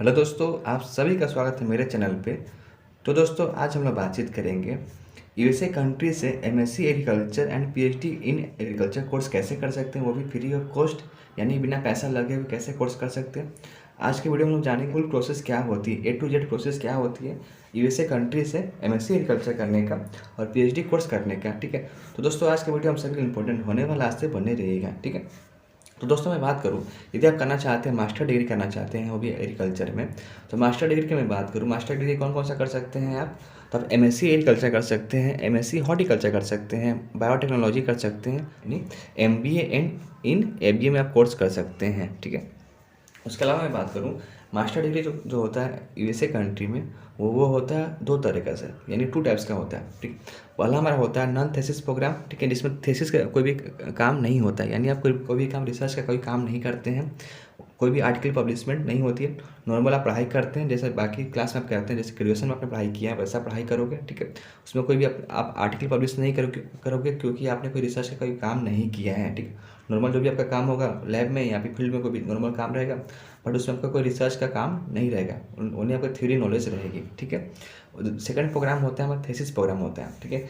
Hello दोस्तों, आप सभी का स्वागत है मेरे चैनल पे। तो दोस्तों, आज हम लोग बातचीत करेंगे यूएसए कंट्री से MSc agriculture and PhD in agriculture course कैसे कर सकते हैं, वो भी फ्री ऑफ कॉस्ट, यानी बिना पैसा लगे हुए कैसे कोर्स कर सकते हैं। आज के वीडियो में हम जानेंगे फुल प्रोसेस क्या होती है, ए टू जेड प्रोसेस क्या होती है यूएसए कंट्री से एमएससी एग्रीकल्चर करने का और पीएचडी कोर्स करने का। ठीक है, तो दोस्तों आज के वीडियो हम सभी इंपॉर्टेंट होने वाला, आज से बने रहिएगा। ठीक है, तो दोस्तों मैं बात करूँ, यदि आप करना चाहते हैं, मास्टर डिग्री करना चाहते हैं वो भी एग्रीकल्चर में, तो मास्टर डिग्री की मैं बात करूँ, मास्टर डिग्री कौन कौन सा कर सकते हैं आप। तो आप एमएससी एग्रीकल्चर कर सकते हैं, एमएससी हॉर्टिकल्चर कर सकते हैं, बायोटेक्नोलॉजी कर सकते हैं, यानी एमबीए एंड इन एबीए में आप कोर्स कर सकते हैं। ठीक है, उसके अलावा मैं बात करूँ, मास्टर डिग्री जो जो होता है यूएसए कंट्री में, वो होता है दो तरीके से, यानी टू टाइप्स का होता है। ठीक, पहला हमारा होता है नॉन थेसिस प्रोग्राम। ठीक है, जिसमें थेसिस का कोई भी काम नहीं होता है, यानी आप कोई भी काम, रिसर्च का कोई काम नहीं करते हैं, कोई भी आर्टिकल पब्लिशमेंट नहीं होती है। नॉर्मल आप पढ़ाई करते हैं जैसे बाकी क्लास में आप करते हैं, जैसे ग्रेजुएशन में आपने पढ़ाई किया है वैसा पढ़ाई करोगे। ठीक है, उसमें कोई भी आप आर्टिकल पब्लिश नहीं करोगे क्योंकि आपने कोई रिसर्च का कोई काम नहीं किया है। ठीक है, नॉर्मल जो भी आपका काम होगा लैब में या फिर फील्ड में कोई भी नॉर्मल काम रहेगा, बट उसमें आपका कोई रिसर्च का काम नहीं रहेगा, उन्हें आपको थ्योरी नॉलेज रहेगी। ठीक है, सेकंड प्रोग्राम होता है हमारा थीसिस प्रोग्राम होता है। ठीक है,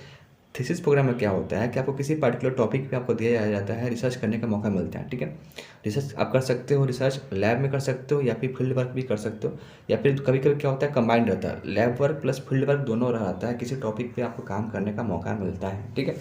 थीसिस प्रोग्राम में क्या होता है कि आपको किसी पर्टिकुलर टॉपिक पे आपको दिया जाता है, रिसर्च करने का मौका मिलता है। ठीक है, रिसर्च आप कर सकते हो, रिसर्च लैब में कर सकते हो या फिर फील्ड वर्क भी कर सकते हो, या फिर कभी कभी क्या होता है कंबाइंड रहता है, lab work plus field work दोनों रहता है, किसी टॉपिक पे आपको काम करने का मौका मिलता है। ठीक है,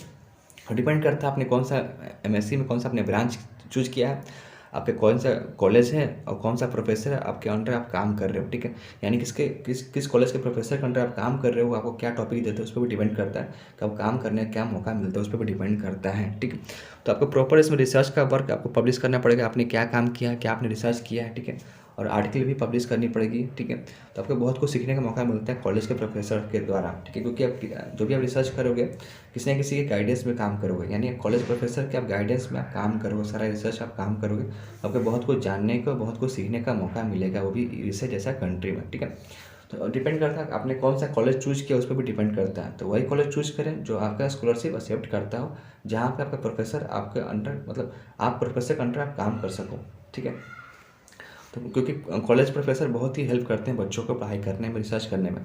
डिपेंड करता है आपने कौन सा एमएससी में कौन सा आपने ब्रांच चूज किया है, आपके कौन सा कॉलेज है और कौन सा प्रोफेसर है आपके अंडर आप काम कर रहे हो। ठीक है, यानी किस कॉलेज के प्रोफेसर के अंडर आप काम कर रहे हो, आपको क्या टॉपिक देते हैं उस पर भी डिपेंड करता है कि आपको काम करने का क्या मौका मिलता है, उस पर भी डिपेंड करता है। ठीक है, तो आपको प्रॉपर इसमें रिसर्च का वर्क आपको पब्लिश करना पड़ेगा, आपने क्या काम किया है, क्या आपने रिसर्च किया है। ठीक है, और आर्टिकल भी पब्लिश करनी पड़ेगी। ठीक है, तो आपको बहुत कुछ सीखने का मौका मिलता है कॉलेज के प्रोफेसर के द्वारा। ठीक है, क्योंकि आप जो भी आप रिसर्च करोगे किसी न किसी के गाइडेंस में काम करोगे, यानी कॉलेज प्रोफेसर के आप गाइडेंस में आप काम करोगे, सारा रिसर्च आप काम करोगे, आपको बहुत कुछ जानने को, बहुत कुछ सीखने का मौका मिलेगा, वो भी यूएसए जैसा कंट्री में। ठीक है, तो डिपेंड करता है आपने कौन सा कॉलेज चूज किया, उस पर भी डिपेंड करता है। तो वही कॉलेज चूज करें जो आपका स्कॉलरशिप एक्सेप्ट करता हो, जहाँ पे आपका प्रोफेसर आपके अंडर, मतलब आप प्रोफेसर के अंडर आप काम कर सको। ठीक है, तो क्योंकि कॉलेज प्रोफेसर बहुत ही हेल्प करते हैं बच्चों को पढ़ाई करने में, रिसर्च करने में,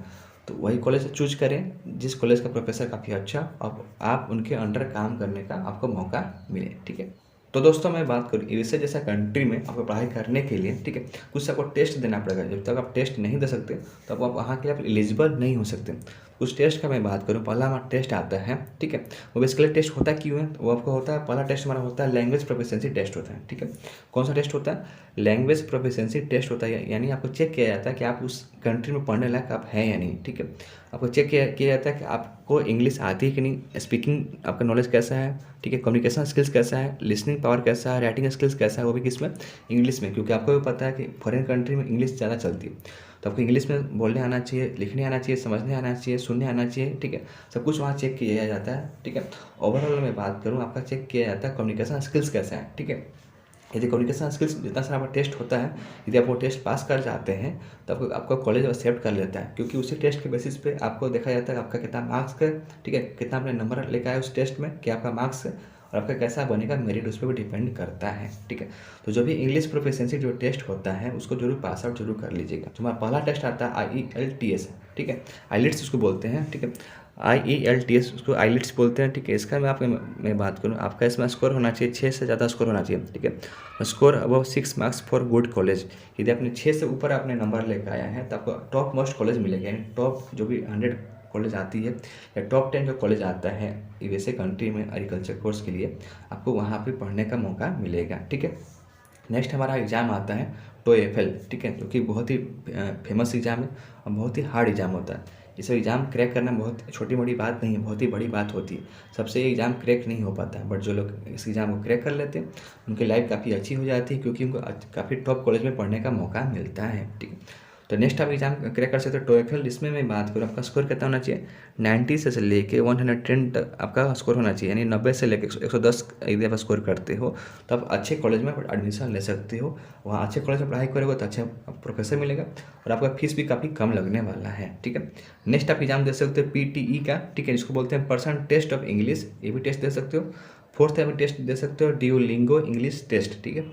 तो वही कॉलेज चूज करें जिस कॉलेज का प्रोफेसर काफ़ी अच्छा, अब आप उनके अंडर काम करने का आपको मौका मिले। ठीक है, तो दोस्तों मैं बात करूँ यूएसए जैसा कंट्री में आपको पढ़ाई करने के लिए, ठीक है, कुछ आपको टेस्ट देना पड़ेगा। जब तक आप टेस्ट नहीं दे सकते तब आप वहाँ के लिए आप एलिजिबल नहीं हो सकते। कुछ टेस्ट का मैं बात करूँ, पहला हमारा टेस्ट आता है। ठीक है, वो बेसिकली टेस्ट होता क्यों है, वो आपको होता है, पहला टेस्ट हमारा होता है लैंग्वेज प्रोफिशिएंसी टेस्ट होता है। ठीक है, कौन सा टेस्ट होता है, लैंग्वेज प्रोफिशिएंसी टेस्ट होता है, यानी आपको चेक किया जाता है कि आप उस कंट्री में पढ़ने लायक आप हैं या नहीं। ठीक है, आपको चेक किया जाता है कि आपको इंग्लिश आती है कि नहीं, स्पीकिंग आपका नॉलेज कैसा है। ठीक है, कम्युनिकेशन स्किल्स कैसा है, लिसनिंग पावर कैसा है, राइटिंग स्किल्स कैसा है, वो भी किस में, इंग्लिश में, क्योंकि आपको भी पता है कि फॉरेन कंट्री में इंग्लिश ज़्यादा चलती है, तो आपको इंग्लिश में बोलने आना चाहिए, लिखने आना चाहिए, समझने आना चाहिए, सुनने आना चाहिए। ठीक है, सब कुछ वहाँ चेक किया जाता है। ठीक है, ओवरऑल मैं बात करूँ, आपका चेक किया जाता है कम्युनिकेशन स्किल्स कैसा है। ठीक है, यदि कम्युनिकेशन स्किल्स जितना सारा आपका टेस्ट होता है, यदि आप वो टेस्ट पास कर जाते हैं तो आपको आपका कॉलेज एक्सेप्ट कर लेता है, क्योंकि उसी टेस्ट के बेसिस पे आपको देखा जाता है आपका कितना मार्क्स है। ठीक है, कितना आपने नंबर लेकर आए उस टेस्ट में, क्या आपका मार्क्स है और आपका कैसा बनेगा मेरिट, उस पर भी डिपेंड करता है। ठीक है, तो जो भी इंग्लिश प्रोफिशिएंसी जो टेस्ट होता है उसको जरूर पास आउट जरूर कर लीजिएगा। जो हमारा पहला टेस्ट आता है IELTS, ठीक है, आईलेट्स उसको बोलते हैं। ठीक है, IELTS उसको आईलेट्स बोलते हैं। ठीक है, इसका मैं बात करूँ, आपका इसमें स्कोर होना चाहिए 6 से ज़्यादा स्कोर होना चाहिए। ठीक है, score above 6 marks for good college, यदि आपने 6 से ऊपर आपने नंबर लेकर आया है तो आपको टॉप मोस्ट कॉलेज मिलेगा, यानी टॉप जो भी 100 कॉलेज आती है या टॉप 10 जो कॉलेज आता है यूएसए कंट्री में एग्रीकल्चर कोर्स के लिए, आपको वहाँ पे पढ़ने का मौका मिलेगा। ठीक है, नेक्स्ट हमारा एग्ज़ाम आता है TOEFL। ठीक है, जो कि बहुत ही फेमस एग्ज़ाम है और बहुत ही हार्ड एग्ज़ाम होता है। इस एग्ज़ाम क्रैक करना बहुत छोटी मोटी बात नहीं है, बहुत ही बड़ी बात होती है। सबसे ये एग्ज़ाम क्रैक नहीं हो पाता है, बट जो लोग इस एग्ज़ाम को क्रैक कर लेते हैं उनकी लाइफ काफ़ी अच्छी हो जाती है, क्योंकि उनको काफ़ी टॉप कॉलेज में पढ़ने का मौका मिलता है। ठीक है, तो नेक्स्ट आप एग्जाम क्रैक कर सकते हो TOEFL। इसमें मैं बात करूँ, आपका स्कोर कितना होना चाहिए, 90 से लेके 110 तक आपका स्कोर होना चाहिए, यानी 90 से लेके 110 यदि आप स्कोर करते हो तो आप अच्छे कॉलेज में एडमिशन ले सकते हो। वहाँ अच्छे कॉलेज में पढ़ाई करोगे तो अच्छा प्रोफेसर मिलेगा और आपका फीस भी काफ़ी कम लगने वाला है। ठीक है, नेक्स्ट आप एग्जाम दे सकते हो PTE का। ठीक है, जिसको बोलते हैं पर्सन टेस्ट ऑफ इंग्लिश, ये भी टेस्ट दे सकते हो। फोर्थ आप टेस्ट दे सकते हो ड्यूलिंगो इंग्लिश टेस्ट। ठीक है,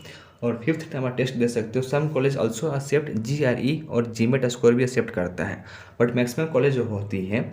और फिफ्थ नंबर टेस्ट दे सकते हो। Some college also accept GRE और GMAT स्कोर भी एक्सेप्ट करता है, बट मैक्सिमम कॉलेज जो होती है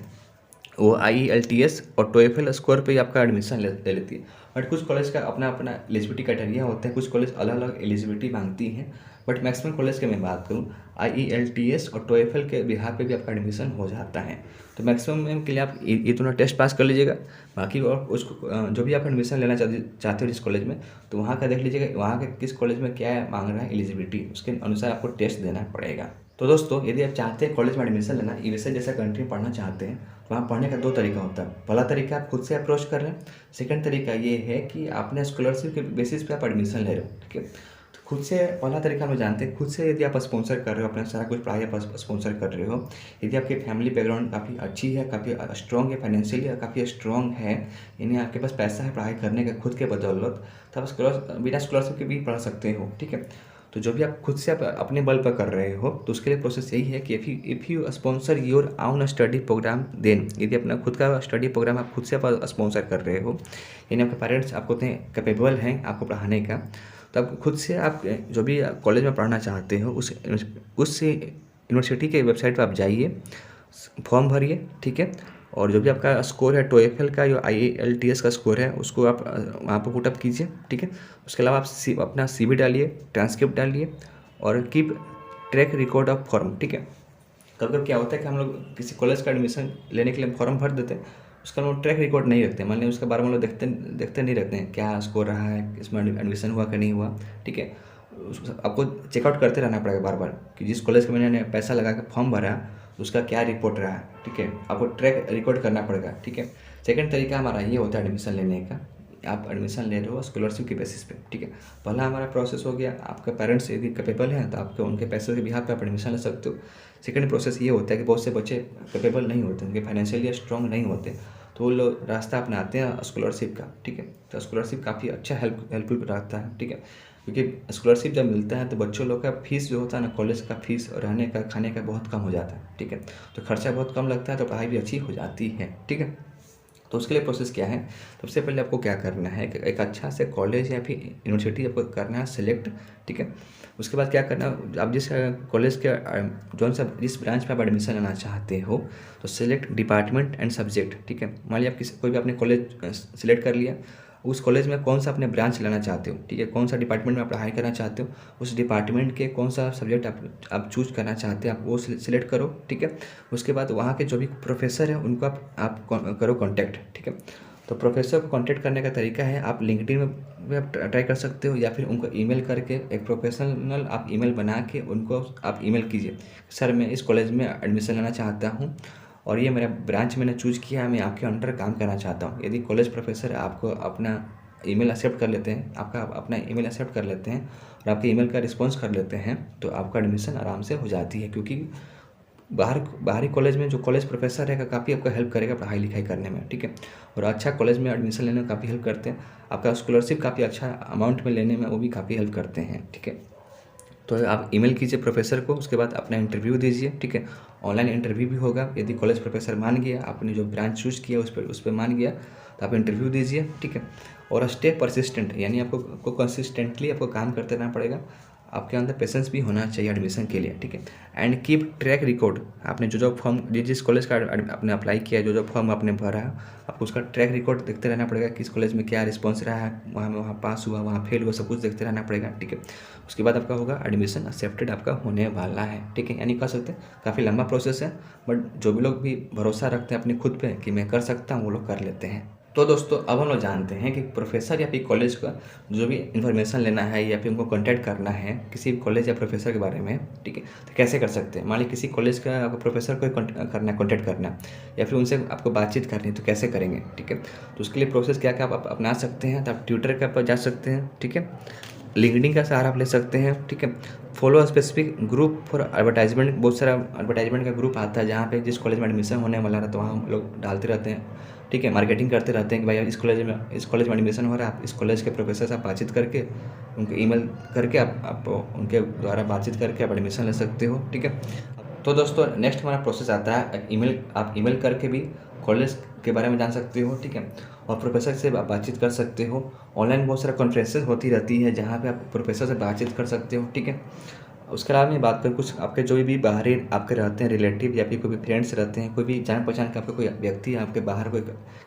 वो IELTS और TOEFL स्कोर पे ही आपका एडमिशन ले लेती है। बट कुछ कॉलेज का अपना अपना एलिजिबिलिटी क्राइटेरिया होता है, कुछ कॉलेज अलग अलग एलिजिबिलिटी मांगती हैं। बट मैक्सिमम कॉलेज की मैं बात करूँ, IELTS और TOEFL के बिहार पे भी आपका एडमिशन हो जाता है। तो मैक्सिमम के लिए आप ये दोनों टेस्ट पास कर लीजिएगा। बाकी और उसको जो भी आप एडमिशन लेना चाहते हो जिस कॉलेज में, तो वहाँ का देख लीजिएगा वहाँ के किस कॉलेज में क्या मांग रहा है एलिजिबिलिटी, उसके अनुसार आपको टेस्ट देना पड़ेगा। तो दोस्तों, यदि आप चाहते हैं कॉलेज में एडमिशन लेना, USA जैसा कंट्री में पढ़ना चाहते हैं, तो वहाँ पढ़ने का दो तरीका होता है। पहला तरीका आप खुद से अप्रोच कर रहे हैं, सेकंड तरीका ये है कि आपने स्कॉलरशिप के बेसिस पे आप एडमिशन ले रहे हो, ठीक है। तो खुद से पहला तरीका हम लोग जानते हैं, खुद से यदि आप स्पॉन्सर कर रहे हो, अपना सारा कुछ पढ़ाई आप स्पॉन्सर कर रहे हो, यदि आपकी फैमिली बैकग्राउंड काफ़ी अच्छी है, काफ़ी स्ट्रॉन्ग है, फाइनेंशियली काफ़ी स्ट्रॉन्ग है, यानी आपके पास पैसा है पढ़ाई करने का खुद के बदौलत, तो आप बिना स्कॉलरशिप के भी पढ़ सकते हो, ठीक है। तो जो भी आप खुद से आप अपने बल पर कर रहे हो, तो उसके लिए प्रोसेस यही है कि if you sponsor your own study program, then यदि अपना खुद का स्टडी प्रोग्राम आप खुद से आप स्पॉन्सर कर रहे हो, यानी आपके पेरेंट्स आपको उतने कैपेबल हैं आपको पढ़ाने का, तो आप खुद से आप जो भी कॉलेज में पढ़ना चाहते हो उस यूनिवर्सिटी के वेबसाइट पर आप जाइए, फॉर्म भरिए, ठीक है। और जो भी आपका स्कोर है TOEFL का या IELTS का स्कोर है, उसको आप वहाँ पर पुटअप कीजिए, ठीक है। उसके अलावा आप अपना CV डालिए, ट्रांसक्रिप्ट डालिए और keep track record of form, ठीक है। कभी कभी क्या होता है कि हम लोग किसी कॉलेज का एडमिशन लेने के लिए फॉर्म भर देते हैं, उसका हम लोग ट्रैक रिकॉर्ड नहीं रखते, मान लीजिए उसके बारे में हम लोग देखते नहीं रहते हैं, क्या स्कोर रहा है, इसमें एडमिशन हुआ कि नहीं हुआ, ठीक है। आपको चेकआउट करते रहना पड़ेगा बार बार कि जिस कॉलेज का मैंने पैसा लगा के फॉर्म भरा उसका क्या रिपोर्ट रहा, ठीक है। आपको ट्रैक रिकॉर्ड करना पड़ेगा, ठीक है। सेकंड तरीका हमारा ये होता है एडमिशन लेने का, आप एडमिशन ले रहे हो स्कॉलरशिप के बेसिस पे, ठीक है। पहला हमारा प्रोसेस हो गया, आपके पेरेंट्स यदि कैपेबल हैं तो आपके उनके पैसों के बिहाफ पे आप एडमिशन ले सकते हो। सेकंड प्रोसेस ये होता है कि बहुत से बच्चे कैपेबल नहीं होते, उनके फाइनेंशियली स्ट्रॉन्ग नहीं होते, तो वो लोग रास्ता अपनाते हैं स्कॉलरशिप का, ठीक है। तो स्कॉलरशिप काफ़ी अच्छा हेल्पफुल रहता है, ठीक है। क्योंकि स्कॉलरशिप जब मिलता है तो बच्चों लोग का फीस जो होता है ना, कॉलेज का फीस और रहने का खाने का बहुत कम हो जाता है, ठीक है। तो खर्चा बहुत कम लगता है, तो पढ़ाई भी अच्छी हो जाती है, ठीक है। तो उसके लिए प्रोसेस क्या है, सबसे पहले आपको क्या करना है कि एक अच्छा से कॉलेज या फिर यूनिवर्सिटी आपको करना है सेलेक्ट, ठीक है। उसके बाद क्या करना है, आप जिस कॉलेज के जिस ब्रांच में आप एडमिशन लेना चाहते हो, तो सेलेक्ट डिपार्टमेंट एंड सब्जेक्ट, ठीक है। मान लिया आप कोई भी आपने कॉलेज सेलेक्ट कर लिया, उस कॉलेज में कौन सा अपने ब्रांच लेना चाहते हो, ठीक है, कौन सा डिपार्टमेंट में आप पढ़ाई करना चाहते हो, उस डिपार्टमेंट के कौन सा सब्जेक्ट आप चूज करना चाहते हैं, आप वो सिलेक्ट करो, ठीक है। उसके बाद वहाँ के जो भी प्रोफेसर हैं उनको आप करो कॉन्टैक्ट, ठीक है। तो प्रोफेसर को कॉन्टैक्ट करने का तरीका है, आप लिंक्डइन में आप ट्राई कर सकते हो, या फिर उनको ईमेल करके एक प्रोफेशनल आप ईमेल बना के उनको आप ईमेल कीजिए, सर मैं इस कॉलेज में एडमिशन लेना चाहता हूँ और ये मेरा ब्रांच मैंने चूज़ किया है, मैं आपके अंडर काम करना चाहता हूँ। यदि कॉलेज प्रोफेसर आपको अपना ईमेल एक्सेप्ट कर लेते हैं, आपका अपना ईमेल एक्सेप्ट कर लेते हैं और आपके ईमेल का रिस्पॉन्स कर लेते हैं, तो आपका एडमिशन आराम से हो जाती है। क्योंकि बाहरी कॉलेज में जो कॉलेज प्रोफेसर रहेगा काफ़ी आपका हेल्प करेगा पढ़ाई लिखाई करने में, ठीक है। और अच्छा कॉलेज में एडमिशन लेने में काफ़ी हेल्प करते हैं, आपका स्कॉलरशिप काफ़ी अच्छा अमाउंट में लेने में वो भी काफ़ी हेल्प करते हैं, ठीक है। तो आप ईमेल कीजिए प्रोफेसर को, उसके बाद अपना इंटरव्यू दीजिए, ठीक है। ऑनलाइन इंटरव्यू भी होगा, यदि कॉलेज प्रोफेसर मान गया, आपने जो ब्रांच चूज़ किया उस पर मान गया, तो आप इंटरव्यू दीजिए, ठीक है। और स्टे परसिस्टेंट, यानी आपको कंसिस्टेंटली आपको काम करते रहना पड़ेगा, आपके अंदर पेशेंस भी होना चाहिए एडमिशन के लिए, ठीक है। एंड कीप ट्रैक रिकॉर्ड, आपने जो फॉर्म जिस कॉलेज का आपने अप्लाई किया, जो फॉर्म आपने भरा है, आपको उसका ट्रैक रिकॉर्ड देखते रहना पड़ेगा, किस कॉलेज में क्या रिस्पॉन्स रहा है, वहाँ पास हुआ, वहाँ फेल हुआ, सब कुछ देखते रहना पड़ेगा, ठीक है। उसके बाद आपका होगा एडमिशन एक्सेप्टेड आपका होने वाला है, ठीक है। यानी कह सकते हैं काफ़ी लंबा प्रोसेस है, बट जो भी लोग भी भरोसा रखते हैं अपने खुद पे कि मैं कर सकता हूँ, वो लोग कर लेते हैं। तो दोस्तों, अब हम लोग जानते हैं कि प्रोफेसर या फिर कॉलेज का जो भी इन्फॉर्मेशन लेना है या फिर उनको कांटेक्ट करना है किसी भी कॉलेज या प्रोफेसर के बारे में, ठीक है, तो कैसे कर सकते हैं। मान लीजिए किसी कॉलेज का आपको प्रोफेसर को करना है, कांटेक्ट करना है, या फिर उनसे आपको बातचीत करनी है, तो कैसे करेंगे, ठीक है। तो उसके लिए प्रोसेस क्या क्या आप अपना सकते हैं, तो आप ट्विटर के पर जा सकते हैं, ठीक है। लिंक्डइन का सहारा आप ले सकते हैं, ठीक है। Follow specific group for advertisement, बहुत सारा एडवर्टाइजमेंट का ग्रुप आता है जहाँ पे जिस कॉलेज में एडमिशन होने वाला है तो वहाँ हम लोग डालते रहते हैं, ठीक है। मार्केटिंग करते रहते हैं कि भाई इस कॉलेज में एडमिशन हो रहा है, आप इस कॉलेज के प्रोफेसर से आप बातचीत करके उनको ईमेल करके आप उनके द्वारा बातचीत करके आप एडमिशन ले सकते हो, ठीक है। तो दोस्तों, नेक्स्ट हमारा प्रोसेस आता है आप ईमेल करके भी कॉलेज के बारे में जान सकते हो, ठीक है। और प्रोफेसर से बातचीत कर सकते हो। ऑनलाइन बहुत सारा कॉन्फ्रेंसेस होती रहती है जहाँ पे आप प्रोफेसर से बातचीत कर सकते हो, ठीक है। उसके अलावा मैं बात करूँ कुछ आपके जो भी बाहरी आपके रहते हैं रिलेटिव या फिर कोई भी फ्रेंड्स रहते हैं, कोई भी जान पहचान का आपके कोई व्यक्ति आपके बाहर कोई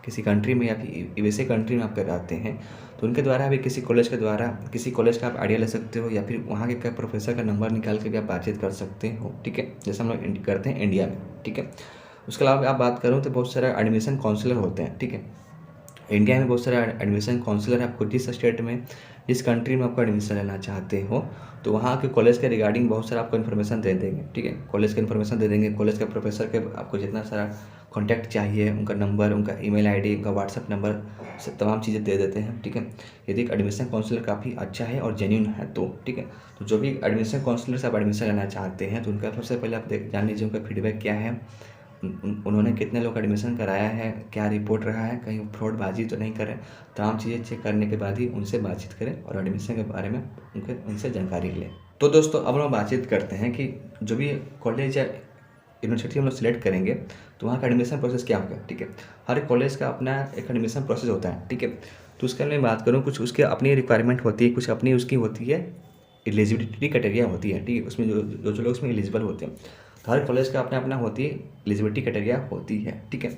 किसी कंट्री में या फिर यूएसए कंट्री में आपके रहते हैं, तो उनके द्वारा भी किसी कॉलेज के द्वारा किसी कॉलेज का आप आइडिया ले सकते हो या फिर वहाँ के क्या प्रोफेसर का नंबर निकाल के भी आप बातचीत कर सकते हो, ठीक है, जैसे हम लोग करते हैं इंडिया में, ठीक है। उसके अलावा आप बात करूँ तो बहुत सारे एडमिशन काउंसलर होते हैं, ठीक है। इंडिया में बहुत सारे एडमिशन काउंसलर आपको जिस स्टेट में जिस कंट्री में आपको एडमिशन लेना चाहते हो तो वहाँ के कॉलेज के रिगार्डिंग बहुत सारा आपको इन्फॉर्मेशन दे देंगे, ठीक है। कॉलेज का इन्फॉर्मेशन दे देंगे, कॉलेज के प्रोफेसर के आपको जितना सारा कॉन्टैक्ट चाहिए, उनका नंबर, उनका ईमेल आईडी, उनका व्हाट्सअप नंबर, तमाम चीज़ें दे देते हैं, ठीक है। यदि एक एडमिशन काउंसलर काफ़ी अच्छा है और जेन्यून है तो, ठीक है। तो जो भी एडमिशन काउंसलर से आप एडमिशन लेना चाहते हैं तो उनका सबसे पहले आप जान लीजिए उनका फीडबैक क्या है, उन्होंने कितने लोग एडमिशन कराया है, क्या रिपोर्ट रहा है, कहीं फ्रॉडबाजी तो नहीं करें। तमाम चीज़ें चेक करने के बाद ही उनसे बातचीत करें और एडमिशन के बारे में उनसे जानकारी लें। तो दोस्तों अब हम बातचीत करते हैं कि जो भी कॉलेज या यूनिवर्सिटी हम लोग सेलेक्ट करेंगे तो वहाँ का एडमिशन प्रोसेस क्या होगा, ठीक है। हर कॉलेज का अपना एक एडमिशन प्रोसेस होता है, ठीक है। तो उसके लिए मैं बात करूँ, कुछ उसके अपनी रिक्वायरमेंट होती है, कुछ अपनी उसकी होती है एलिजिबिलिटी क्राइटेरिया होती है, ठीक है। उसमें जो लोग उसमें एलिजिबल होते हैं, तो हर कॉलेज का अपना अपना होती है एलिजिबिलिटी क्राइटेरिया होती है, ठीक है।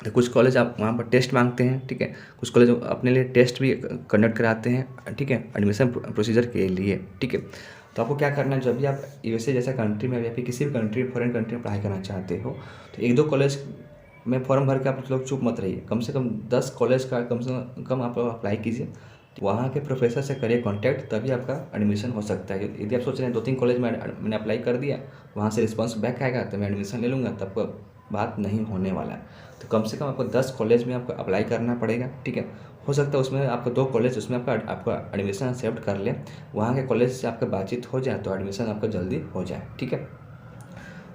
तो कुछ कॉलेज आप वहाँ पर टेस्ट मांगते हैं, ठीक है। कुछ कॉलेज अपने लिए टेस्ट भी कंडक्ट कराते हैं, ठीक है, एडमिशन प्रोसीजर के लिए, ठीक है। तो आपको क्या करना है, जब भी आप यूएसए जैसा कंट्री में या फिर किसी भी कंट्री फॉरेन कंट्री में पढ़ाई करना चाहते हो तो एक दो कॉलेज में फॉर्म भर के आप लोग चुप मत रहिए, कम से कम 10 कॉलेज का कम से कम आप अप्लाई कीजिए, वहाँ के प्रोफेसर से करिए कांटेक्ट, तभी आपका एडमिशन हो सकता है। यदि आप सोच रहे हैं 2-3 कॉलेज में मैंने अप्लाई कर दिया, वहाँ से रिस्पांस बैक आएगा तो मैं एडमिशन ले लूँगा, तब बात नहीं होने वाला है। तो कम से कम आपको 10 कॉलेज में आपको अप्लाई करना पड़ेगा, ठीक है। हो सकता है उसमें आपको 2 कॉलेज उसमें आपका एडमिशन एक्सेप्ट कर ले, वहाँ के कॉलेज से आपका बातचीत हो जाए तो एडमिशन आपका जल्दी हो जाए, ठीक है।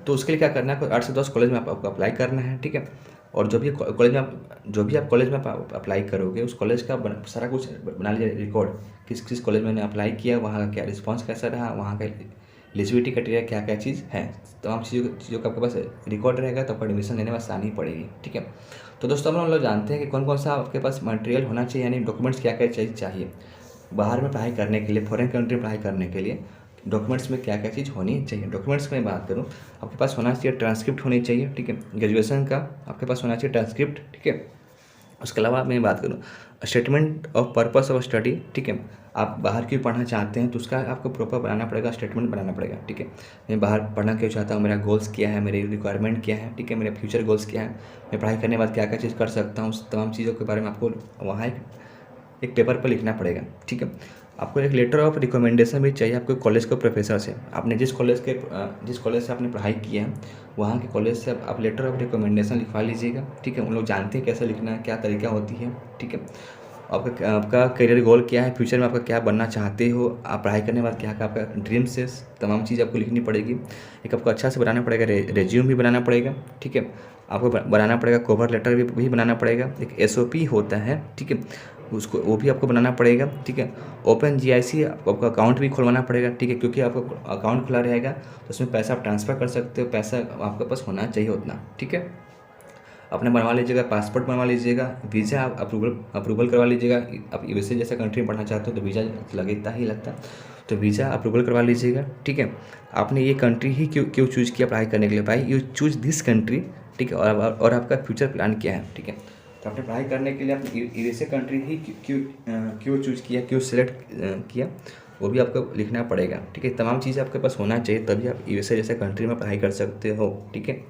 तो उसके लिए क्या करना है, 8 से 10 कॉलेज में आपको अप्लाई करना है, ठीक है। और जो भी आप कॉलेज में अप्लाई करोगे उस कॉलेज का सारा कुछ बना लीजिए रिकॉर्ड, किस किस कॉलेज में मैंने अप्लाई किया, वहाँ का क्या रिस्पांस कैसा रहा, वहाँ का एलिजिबिलिटी क्राइटेरिया क्या क्या चीज़ है, तमाम चीज़ों का आपके पास रिकॉर्ड रहेगा तो आपको एडमिशन लेने में आसानी पड़ेगी, ठीक है। तो दोस्तों हम लोग जानते हैं कि कौन कौन सा आपके पास मटेरियल होना चाहिए, यानी डॉक्यूमेंट्स क्या क्या चीज़ चाहिए बाहर में पढ़ाई करने के लिए, फॉरेन कंट्री में पढ़ाई करने के लिए डॉक्यूमेंट्स में क्या क्या चीज़ होनी चाहिए। डॉक्यूमेंट्स में बात करूँ, आपके पास होना चाहिए ट्रांसक्रिप्ट होनी चाहिए, ठीक है। ग्रेजुएशन का आपके पास होना चाहिए ट्रांसक्रिप्ट, ठीक है। उसके अलावा मैं बात करूँ statement of purpose of study, ठीक है। आप बाहर क्यों पढ़ना चाहते हैं तो उसका आपको प्रॉपर बनाना पड़ेगा, स्टेटमेंट बनाना पड़ेगा, ठीक है। मैं बाहर पढ़ना क्यों चाहता हूँ, मेरा गोल्स क्या है, मेरी रिक्वायरमेंट क्या है, ठीक है, मेरे फ्यूचर गोल्स क्या है, मैं पढ़ाई करने के बाद क्या क्या चीज़ कर सकता हूँ, उस तमाम चीज़ों के बारे में आपको वहाँ एक पेपर पर लिखना पड़ेगा, ठीक है। आपको एक लेटर ऑफ रिकमेंडेशन भी चाहिए आपके कॉलेज के प्रोफेसर से, आपने जिस कॉलेज से आपने पढ़ाई किया है वहाँ के कॉलेज से आप लेटर ऑफ रिकमेंडेशन लिखवा लीजिएगा, ठीक है। उन लोग जानते हैं कैसे लिखना है, क्या तरीका होती है, ठीक है। आपका करियर गोल क्या है, फ्यूचर में आपका क्या बनना चाहते हो, आप पढ़ाई करने के बाद क्या क्या आपका ड्रीम्स है, तमाम चीज़ आपको लिखनी पड़ेगी। एक आपको अच्छा से बनाना पड़ेगा, रेज्यूम भी बनाना पड़ेगा, ठीक है। आपको बनाना पड़ेगा कवर लेटर भी बनाना पड़ेगा, एक एसओपी होता है, ठीक है, उसको वो भी आपको बनाना पड़ेगा, ठीक है। ओपन जीआईसी आपका अकाउंट भी खुलवाना पड़ेगा, ठीक है, क्योंकि आपका अकाउंट खुला रहेगा तो उसमें पैसा आप ट्रांसफ़र कर सकते हो, पैसा आपके पास होना चाहिए उतना, ठीक है। अपने बनवा लीजिएगा, पासपोर्ट बनवा लीजिएगा, वीज़ा आप अप्रूवल करवा लीजिएगा। आप यूएसए जैसा कंट्री में पढ़ना चाहते हो तो वीज़ा लगता ही लगता, तो वीज़ा अप्रूवल करवा लीजिएगा, ठीक है। आपने ये कंट्री ही क्यों चूज़ किया पढ़ाई करने के लिए, भाई यू चूज़ दिस कंट्री, ठीक है। और आपका फ्यूचर प्लान क्या है, ठीक है। तो आपने पढ़ाई करने के लिए आपने यूएसए कंट्री ही क्यों चूज़ किया, क्यों सिलेक्ट किया, वो भी आपको लिखना पड़ेगा, ठीक है। तमाम चीज़ें आपके पास होना चाहिए तभी आप यूएसए जैसे कंट्री में पढ़ाई कर सकते हो, ठीक है।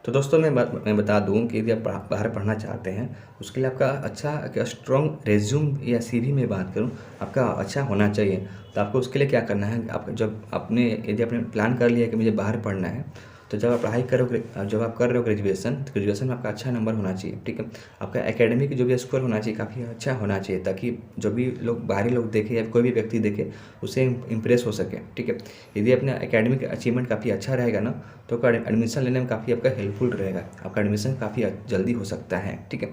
तो दोस्तों मैं बता दूं कि यदि आप बाहर पढ़ना चाहते हैं उसके लिए आपका अच्छा स्ट्रॉन्ग रेज्यूम या सीवी में बात करूं आपका अच्छा होना चाहिए। तो आपको उसके लिए क्या करना है, आप यदि आपने प्लान कर लिया कि मुझे बाहर पढ़ना है तो जब आप जब आप कर रहे हो ग्रेजुएशन तो ग्रेजुएशन में आपका अच्छा नंबर होना चाहिए, ठीक है। आपका एकेडमिक जो भी स्कोर होना चाहिए काफ़ी अच्छा होना चाहिए, ताकि जो भी लोग बाहरी लोग देखे या कोई भी व्यक्ति देखे उससे इम्प्रेस हो सके, ठीक है। यदि अपना एकेडमिक अचीवमेंट काफ़ी अच्छा रहेगा ना तो एडमिशन लेने में काफ़ी आपका हेल्पफुल रहेगा, आपका एडमिशन काफ़ी जल्दी हो सकता है, ठीक है।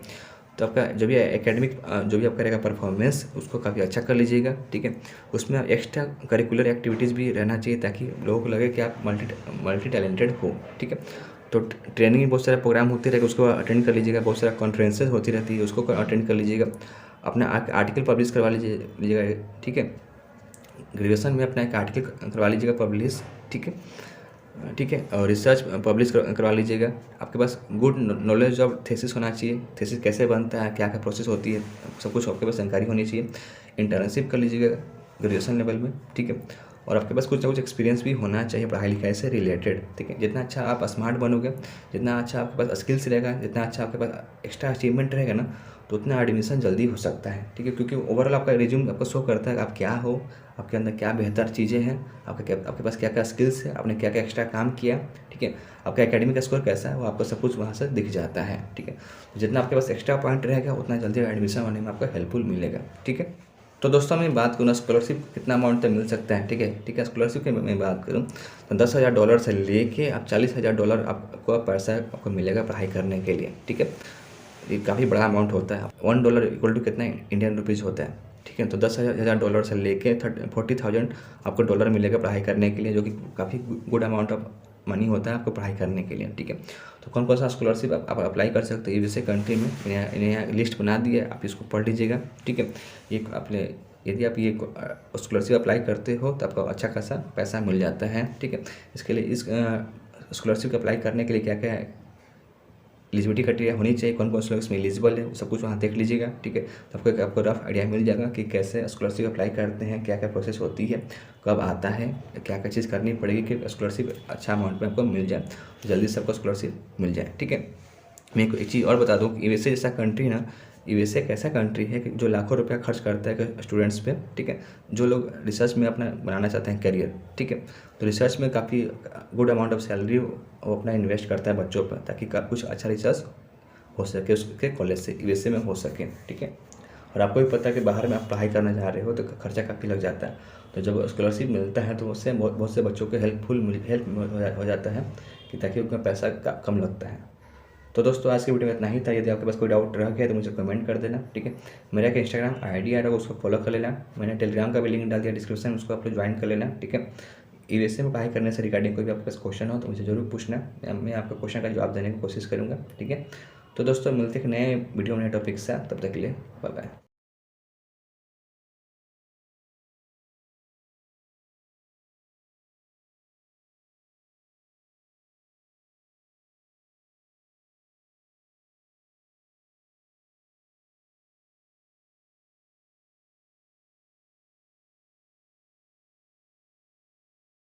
तो आपका जो भी एकेडमिक जो भी आपका रहेगा परफॉर्मेंस उसको काफ़ी अच्छा कर लीजिएगा, ठीक है। उसमें एक्स्ट्रा करिकुलर एक्टिविटीज़ भी रहना चाहिए ताकि लोगों को लगे कि आप मल्टी टैलेंटेड हो, ठीक है। तो ट्रेनिंग में बहुत सारे प्रोग्राम होते रहेगा, उसको अटेंड कर लीजिएगा। बहुत सारा कॉन्फ्रेंसेस होती रहती है, उसको अटेंड कर लीजिएगा। अपना आर्टिकल पब्लिश करवा लीजिएगा, ठीक है। ग्रेजुएशन में अपना एक आर्टिकल करवा लीजिएगा पब्लिश, ठीक है, ठीक है। और रिसर्च पब्लिश करवा लीजिएगा। आपके पास गुड नॉलेज ऑफ थीसिस होना चाहिए, थीसिस कैसे बनता है, क्या क्या प्रोसेस होती है, सब कुछ आपके पास जानकारी होनी चाहिए। इंटर्नशिप कर लीजिएगा ग्रेजुएशन लेवल में, ठीक है। और आपके पास कुछ ना कुछ एक्सपीरियंस भी होना चाहिए पढ़ाई लिखाई से रिलेटेड, ठीक है। जितना अच्छा आप स्मार्ट बनोगे, जितना अच्छा आपके पास स्किल्स रहेगा, जितना अच्छा आपके पास एक्स्ट्रा अचीवमेंट रहेगा ना, तो उतना एडमिशन जल्दी हो सकता है, ठीक है। क्योंकि ओवरऑल आपका रिज्यूम आपको शो करता है कि आप क्या हो, आपके अंदर क्या बेहतर चीज़ें हैं, आपके पास क्या क्या स्किल्स है, आपने क्या क्या एक्स्ट्रा काम किया, ठीक है। आपका एकेडमिक स्कोर कैसा है, वो आपको सब कुछ वहाँ से दिख जाता है, ठीक है। जितना आपके पास एक्स्ट्रा पॉइंट रहेगा, उतना जल्दी एडमिशन होने में आपको हेल्पफुल मिलेगा, ठीक है। तो दोस्तों मैं बात करूँ स्कॉलरशिप कितना अमाउंट तक मिल सकता है, ठीक है, ठीक है। स्कॉलरशिप की मैं बात करूँ तो $10,000 से लेके आप $40,000 आपको पैसा आपको मिलेगा पढ़ाई करने के लिए, ठीक है। ये काफ़ी बड़ा अमाउंट होता है। $1 इक्वल टू कितना इंडियन रुपीज़ होता है, ठीक है। तो $10,000 से लेके 40,000 आपको डॉलर मिलेगा पढ़ाई करने के लिए, जो कि काफ़ी गुड अमाउंट ऑफ मनी होता है आपको पढ़ाई करने के लिए, ठीक है। तो कौन कौन सा स्कॉलरशिप आप अप्लाई कर सकते हैं यूएसए कंट्री में, इन्हें यहाँ लिस्ट बना दी है, आप इसको पढ़ लीजिएगा, ठीक है। ये अपने यदि आप ये स्कॉलरशिप अप्लाई करते हो तो आपको अच्छा खासा पैसा मिल जाता है, ठीक है। इसके लिए इस स्कॉलरशिप अप्लाई करने के लिए क्या क्या एलिजिबिलिटी क्राइटेरिया होनी चाहिए, कौन कौन से लोग इसमें एलिजिबल है, वो सब कुछ वहाँ देख लीजिएगा, ठीक है। तो आपको रफ आइडिया मिल जाएगा कि कैसे स्कॉलरशिप अप्लाई करते हैं, क्या क्या प्रोसेस होती है, कब आता है, क्या क्या चीज़ करनी पड़ेगी कि स्कॉलरशिप अच्छा अमाउंट में आपको मिल जाए, तो जल्दी से आपको स्कॉलरशिप मिल जाए, ठीक है। मैं एक चीज़ और बता दूँ कि यूएसए जैसा कंट्री ना, यूएसए एक ऐसा कंट्री है कि जो लाखों रुपया खर्च करता है स्टूडेंट्स पे, ठीक है। जो लोग रिसर्च में अपना बनाना चाहते हैं करियर, ठीक है, तो रिसर्च में काफ़ी गुड अमाउंट ऑफ सैलरी वो अपना इन्वेस्ट करता है बच्चों पर, ताकि कुछ अच्छा रिसर्च हो सके उसके कॉलेज से, यूएसए में हो सके, ठीक है। और आपको भी पता है कि बाहर में आप पढ़ाई करने जा रहे हो तो खर्चा काफ़ी लग जाता है। तो जब स्कॉलरशिप मिलता है तो उससे बहुत से बच्चों को हेल्प हो जाता है, कि ताकि उनका पैसा कम लगता है। तो दोस्तों आज की वीडियो में इतना ही था। यदि आपके पास कोई डाउट रह गया तो मुझे कमेंट कर देना, ठीक है। मेरा एक इंस्टाग्राम आईडी आ रहा है, उसको फॉलो कर लेना। मैंने टेलीग्राम का भी लिंक डाल दिया डिस्क्रिप्शन में, उसको आप लोग ज्वाइन कर लेना, ठीक है। यूएसए में पढ़ाई करने से रिगार्डिंग कोई भी आपके पास क्वेश्चन हो तो मुझे जरूर पूछना, मैं आपका क्वेश्चन का जवाब देने की कोशिश करूँगा, ठीक है। तो दोस्तों मिलते हैं नए वीडियो नए टॉपिक से, तब तक के लिए बाय बाय।